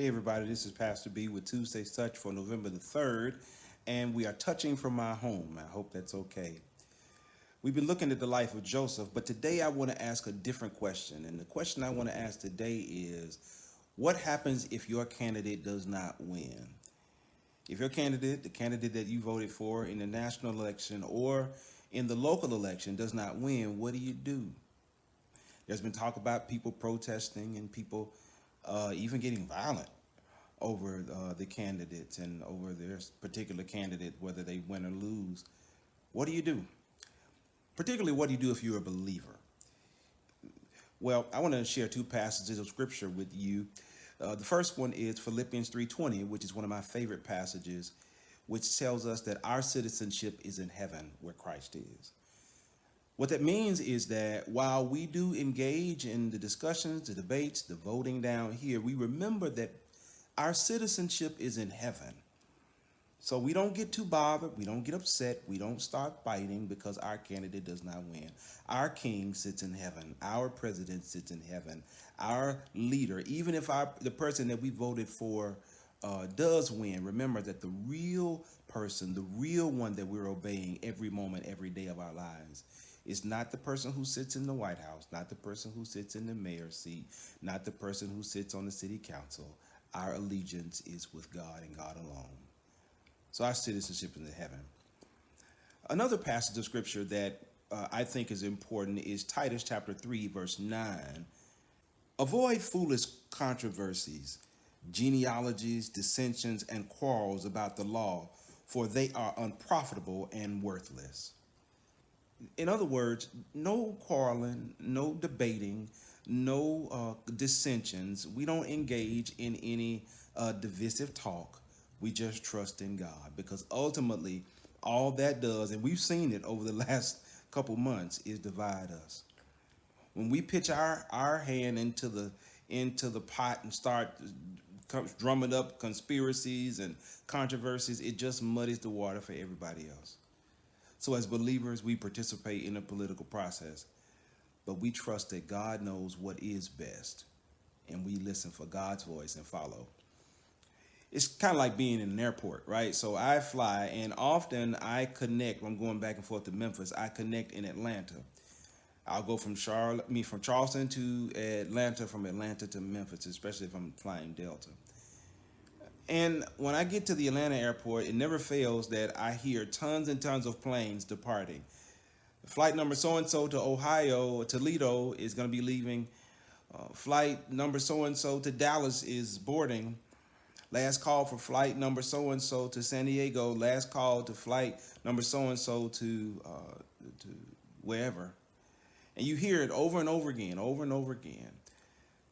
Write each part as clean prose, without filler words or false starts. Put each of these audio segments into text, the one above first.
Hey everybody, this is Pastor B with Tuesday's Touch for November the 3rd, and we are touching from my home. I hope that's okay. We've been looking at the life of Joseph, but today I want to ask a different question. And the question I want to ask today is, what happens if your candidate does not win? If your candidate, the candidate that you voted for in the national election or in the local election does not win, what do? There's been talk about people protesting and people even getting violent over the candidates and over their particular candidate, whether they win or lose. What do? Particularly, what do you do if you're a believer? Well, I want to share two passages of scripture with you. The first one is Philippians 3:20, which is one of my favorite passages, which tells us that our citizenship is in heaven where Christ is. What that means is that while we do engage in the discussions, the debates, the voting down here, we remember that our citizenship is in heaven. So we don't get too bothered. We don't get upset. We don't start fighting because our candidate does not win. Our king sits in heaven. Our president sits in heaven. Our leader, even if the person that we voted for does win, remember that the real person, the real one that we're obeying every moment, every day of our lives, is not the person who sits in the White House, not the person who sits in the mayor's seat, not the person who sits on the city council. Our allegiance is with God and God alone. So our citizenship is in heaven. Another passage of scripture that I think is important is Titus chapter 3, verse 9. Avoid foolish controversies, genealogies, dissensions, and quarrels about the law, for they are unprofitable and worthless. In other words, no quarreling, no debating, no dissensions. We don't engage in any divisive talk. We just trust in God, because ultimately all that does, and we've seen it over the last couple months, is divide us. When we pitch our hand into the pot and start drumming up conspiracies and controversies, it just muddies the water for everybody else. So as believers, we participate in the political process, but we trust that God knows what is best, and we listen for God's voice and follow. It's kind of like being in an airport, right? So I fly, and often I connect. When I'm going back and forth to Memphis, I connect in Atlanta. I'll go from Charleston to Atlanta, from Atlanta to Memphis, especially if I'm flying Delta. And when I get to the Atlanta airport, it never fails that I hear tons and tons of planes departing. Flight number so-and-so to Ohio, Toledo is going to be leaving. Flight number so-and-so to Dallas is boarding. Last call for flight number so-and-so to San Diego. Last call to flight number so-and-so to wherever. And you hear it over and over again, over and over again.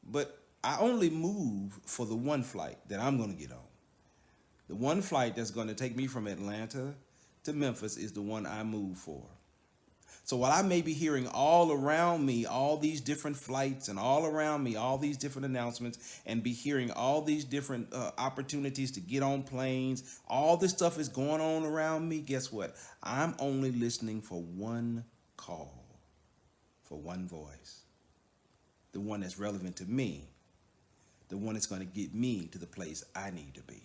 But I only move for the one flight that I'm going to get on. The one flight that's going to take me from Atlanta to Memphis is the one I move for. So while I may be hearing all around me all these different flights and all around me all these different announcements and be hearing all these different opportunities to get on planes, all this stuff is going on around me, guess what? I'm only listening for one call, for one voice, the one that's relevant to me, the one that's going to get me to the place I need to be.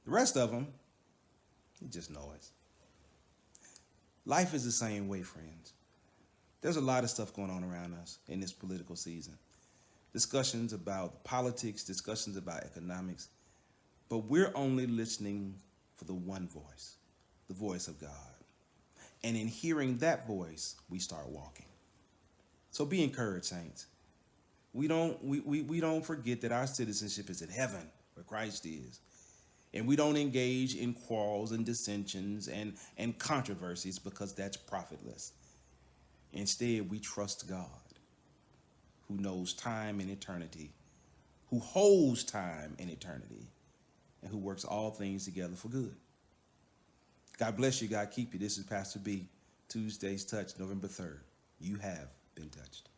The rest of them, it's just noise. Life is the same way, friends. There's a lot of stuff going on around us in this political season. Discussions about politics, discussions about economics, but we're only listening for the one voice, the voice of God. And in hearing that voice, we start walking. So be encouraged, saints. We don't forget that our citizenship is in heaven, where Christ is. And we don't engage in quarrels and dissensions and controversies, because that's profitless. Instead, we trust God, who knows time and eternity, who holds time and eternity, and who works all things together for good. God bless you. God keep you. This is Pastor B, Tuesday's Touch, November 3rd. You have been touched.